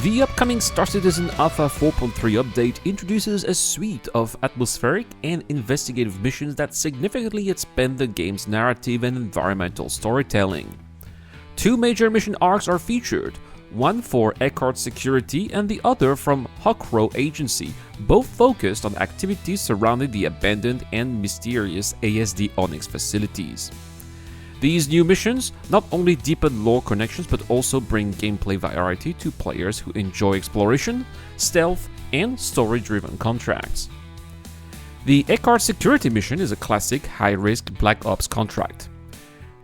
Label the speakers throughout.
Speaker 1: The upcoming Star Citizen Alpha 4.3 update introduces a suite of atmospheric and investigative missions that significantly expand the game's narrative and environmental storytelling. Two major mission arcs are featured, one for Eckhart Security and the other from Hockrow Agency, both focused on activities surrounding the abandoned and mysterious ASD Onyx facilities. These new missions not only deepen lore connections but also bring gameplay variety to players who enjoy exploration, stealth, and story-driven contracts. The Eckhart Security mission is a classic high-risk Black Ops contract.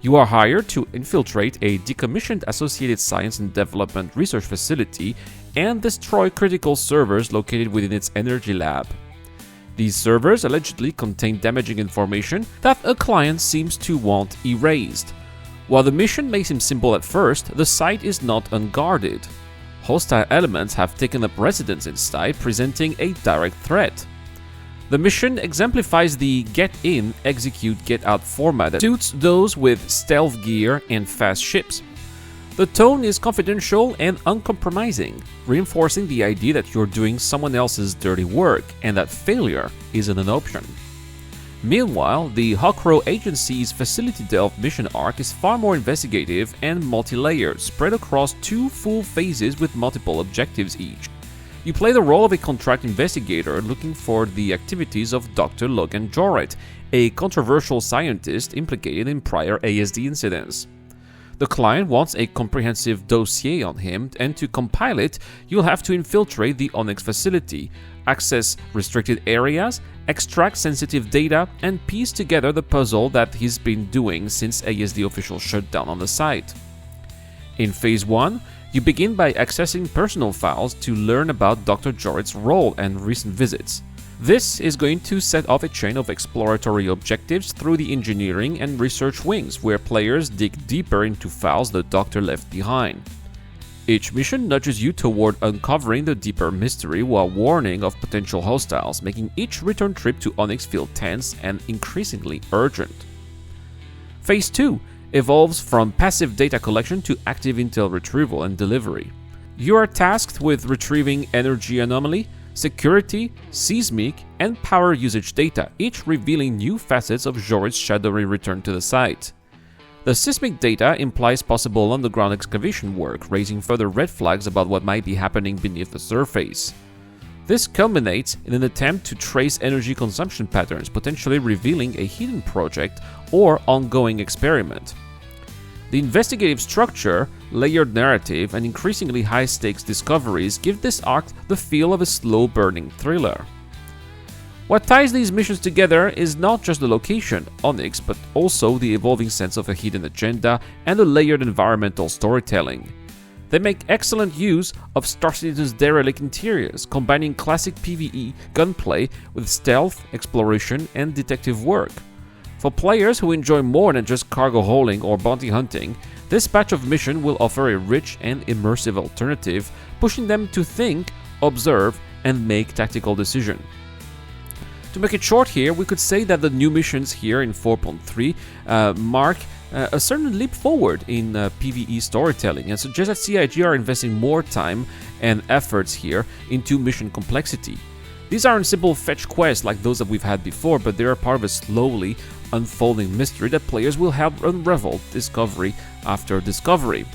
Speaker 1: You are hired to infiltrate a decommissioned Associated Science and Development research facility and destroy critical servers located within its energy lab. These servers allegedly contain damaging information that a client seems to want erased. While the mission may seem simple at first, the site is not unguarded. Hostile elements have taken up residence inside, presenting a direct threat. The mission exemplifies the get in, execute, get out format that suits those with stealth gear and fast ships. The tone is confidential and uncompromising, reinforcing the idea that you're doing someone else's dirty work and that failure isn't an option. Meanwhile, the Hockrow Agency's Facility Delve mission arc is far more investigative and multi-layered, spread across two full phases with multiple objectives each. You play the role of a contract investigator looking for the activities of Dr. Logan Jorret, a controversial scientist implicated in prior ASD incidents. The client wants a comprehensive dossier on him, and to compile it, you'll have to infiltrate the Onyx facility, access restricted areas, extract sensitive data, and piece together the puzzle that he's been doing since ASD officials shut down on the site. In Phase 1, you begin by accessing personal files to learn about Dr. Jorret's role and recent visits. This is going to set off a chain of exploratory objectives through the engineering and research wings, where players dig deeper into files the Doctor left behind. Each mission nudges you toward uncovering the deeper mystery while warning of potential hostiles, making each return trip to Onyx feel tense and increasingly urgent. Phase 2 evolves from passive data collection to active intel retrieval and delivery. You are tasked with retrieving energy anomaly, security, seismic, and power usage data, each revealing new facets of Jorret's shadowy return to the site. The seismic data implies possible underground excavation work, raising further red flags about what might be happening beneath the surface. This culminates in an attempt to trace energy consumption patterns, potentially revealing a hidden project or ongoing experiment. The investigative structure, layered narrative, and increasingly high-stakes discoveries give this arc the feel of a slow-burning thriller. What ties these missions together is not just the location, Onyx, but also the evolving sense of a hidden agenda and a layered environmental storytelling. They make excellent use of Star Citizen's derelict interiors, combining classic PVE gunplay with stealth, exploration, and detective work. For players who enjoy more than just cargo hauling or bounty hunting, this batch of mission will offer a rich and immersive alternative, pushing them to think, observe, and make tactical decisions. To make it short here, we could say that the new missions here in 4.3 mark a certain leap forward in PvE storytelling and suggest that CIG are investing more time and efforts here into mission complexity. These aren't simple fetch quests like those that we've had before, but they are part of a slowly unfolding mystery that players will help unravel discovery after discovery.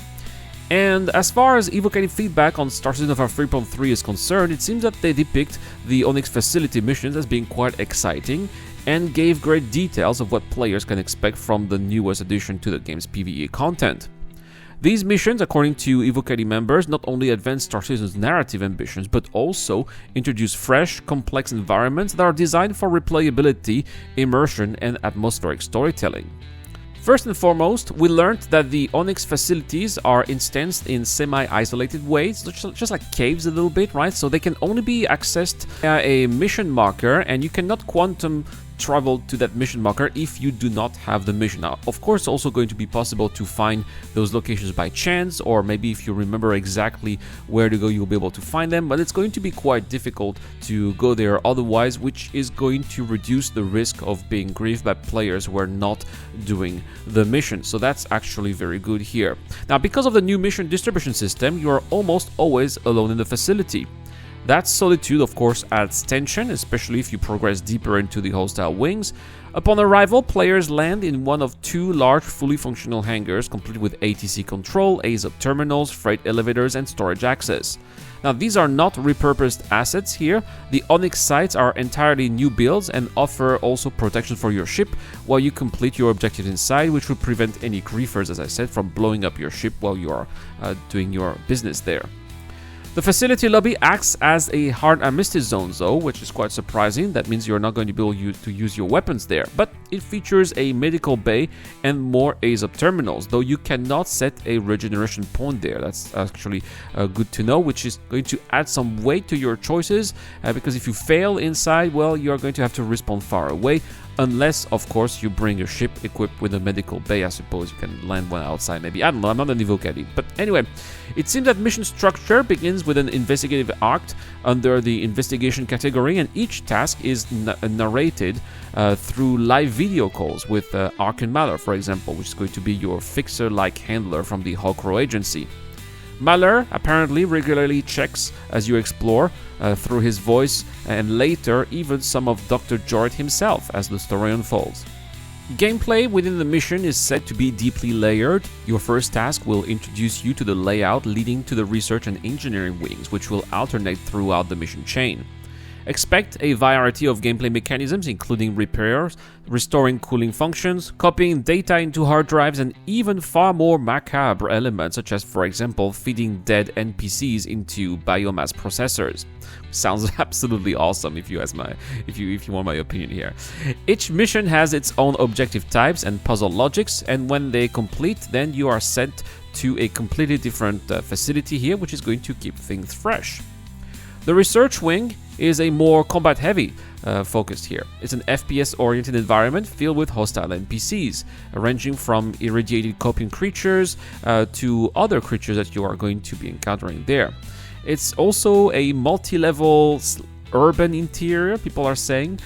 Speaker 1: And as far as evocative feedback on Star Citizen Alpha 3.3 is concerned, it seems that they depict the Onyx facility missions as being quite exciting and gave great details of what players can expect from the newest addition to the game's PvE content. These missions, according to Evocative members, not only advance Star Citizen's narrative ambitions, but also introduce fresh, complex environments that are designed for replayability, immersion, and atmospheric storytelling. First and foremost, we learned that the Onyx facilities are instanced in semi-isolated ways, just like caves a little bit, right? So they can only be accessed via a mission marker, and you cannot quantum travel to that mission marker if you do not have the mission. Now, of course, it's also going to be possible to find those locations by chance, or maybe if you remember exactly where to go, you'll be able to find them, but it's going to be quite difficult to go there otherwise, which is going to reduce the risk of being griefed by players who are not doing the mission. So that's actually very good here. Now, because of the new mission distribution system, you are almost always alone in the facility. That solitude, of course, adds tension, especially if you progress deeper into the hostile wings. Upon arrival, players land in one of two large, fully functional hangars, complete with ATC control, ASD terminals, freight elevators, and storage access. Now, these are not repurposed assets here. The Onyx sites are entirely new builds and offer also protection for your ship while you complete your objectives inside, which will prevent any griefers, as I said, from blowing up your ship while you are doing your business there. The facility lobby acts as a hard armistice zone though, which is quite surprising. That means you're not going to be able to use your weapons there, but it features a medical bay and more ASD terminals, though you cannot set a regeneration point there. That's actually good to know, which is going to add some weight to your choices, because if you fail inside, well, you're going to have to respawn far away. Unless, of course, you bring your ship equipped with a medical bay. I suppose you can land one outside, maybe. I don't know, I'm not an evocati. But anyway, it seems that mission structure begins with an investigative arc under the investigation category, and each task is narrated through live video calls with Ark and Malor, for example, which is going to be your fixer-like handler from the Hockrow Agency. Malor apparently regularly checks as you explore through his voice, and later even some of Dr. Jorrit himself as the story unfolds. Gameplay within the mission is said to be deeply layered. Your first task will introduce you to the layout leading to the research and engineering wings, which will alternate throughout the mission chain. Expect a variety of gameplay mechanisms, including repairs, restoring cooling functions, copying data into hard drives, and even far more macabre elements, such as, for example, feeding dead NPCs into biomass processors. Sounds absolutely awesome if you want my opinion here. Each mission has its own objective types and puzzle logics, and when they complete, then you are sent to a completely different facility here, which is going to keep things fresh. The research wing is a more combat-heavy focused here. It's an FPS-oriented environment filled with hostile NPCs, ranging from irradiated coping creatures to other creatures that you are going to be encountering there. It's also a multi-level urban interior, people are saying,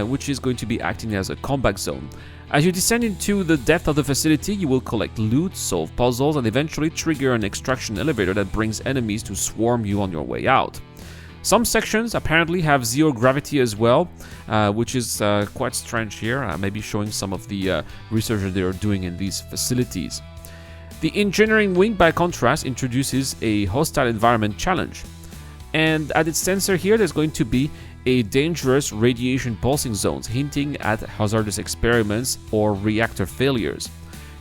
Speaker 1: which is going to be acting as a combat zone. As you descend into the depth of the facility, you will collect loot, solve puzzles, and eventually trigger an extraction elevator that brings enemies to swarm you on your way out. Some sections apparently have zero gravity as well, which is quite strange here, maybe showing some of the research that they are doing in these facilities. The engineering wing, by contrast, introduces a hostile environment challenge. And at its center here, there's going to be a dangerous radiation pulsing zones, hinting at hazardous experiments or reactor failures.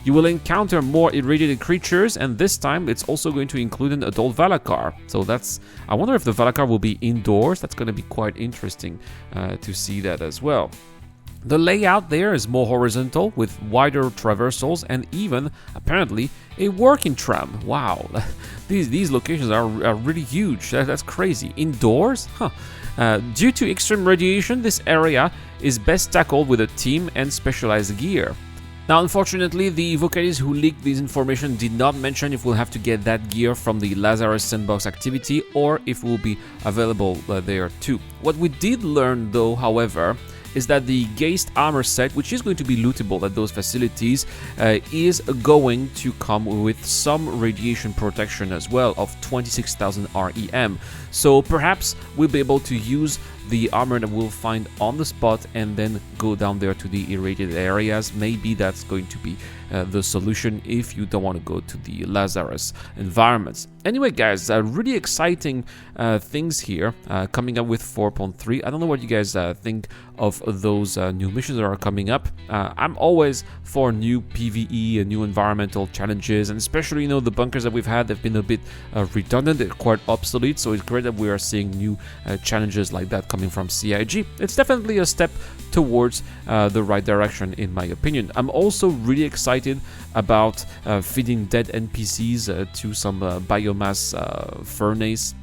Speaker 1: You will encounter more irradiated creatures, and this time it's also going to include an adult Valakar. So I wonder if the Valakar will be indoors. That's going to be quite interesting to see that as well. The layout there is more horizontal with wider traversals and even, apparently, a working tram. Wow, these locations are really huge. That's crazy. Indoors? Due to extreme radiation, this area is best tackled with a team and specialized gear. Now, unfortunately, the evocatis who leaked this information did not mention if we'll have to get that gear from the Lazarus Sandbox activity or if it will be available there too. What we did learn though, however, is that the Geist armor set, which is going to be lootable at those facilities, is going to come with some radiation protection as well of 26,000 REM. So perhaps we'll be able to use the armor that we'll find on the spot and then go down there to the irradiated areas. Maybe that's going to be the solution if you don't want to go to the Lazarus environments. Anyway, guys, really exciting things here coming up with 4.3. I don't know what you guys think of those new missions that are coming up. I'm always for new PVE and new environmental challenges, and especially, the bunkers that we've had, they've been a bit redundant, they're quite obsolete, so it's great that we are seeing new challenges like that coming from CIG. It's definitely a step towards the right direction, in my opinion. I'm also really excited about feeding dead NPCs to some biomass furnace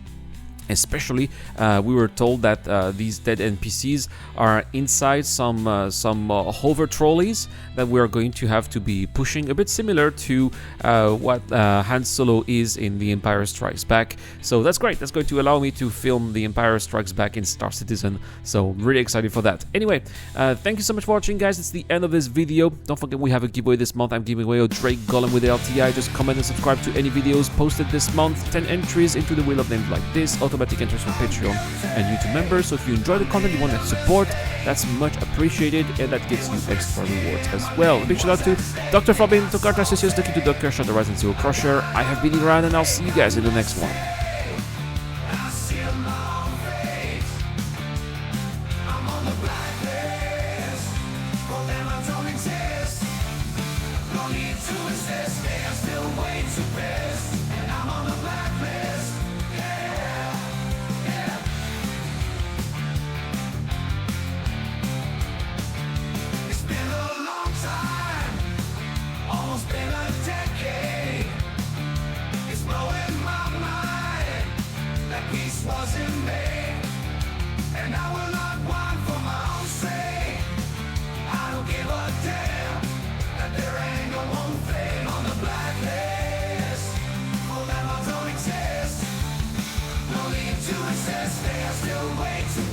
Speaker 1: Especially, we were told that these dead NPCs are inside some hover trolleys that we are going to have to be pushing, a bit similar to what Han Solo is in The Empire Strikes Back. So that's great. That's going to allow me to film The Empire Strikes Back in Star Citizen. So really excited for that. Anyway, thank you so much for watching, guys. It's the end of this video. Don't forget we have a giveaway this month. I'm giving away a Drake Golem with the LTI. Just comment and subscribe to any videos posted this month. 10 entries into the Wheel of Names like this. Automatic entries from Patreon and YouTube members. So if you enjoy the content, you want to support, that's much appreciated, and that gives you extra rewards as well. A big shout out to Dr. Robin, to Carter Sessius, Lucky to Docker, Shadow Rise, and Zero Crusher. I have been Iran, and I'll see you guys in the next one.
Speaker 2: They are still way too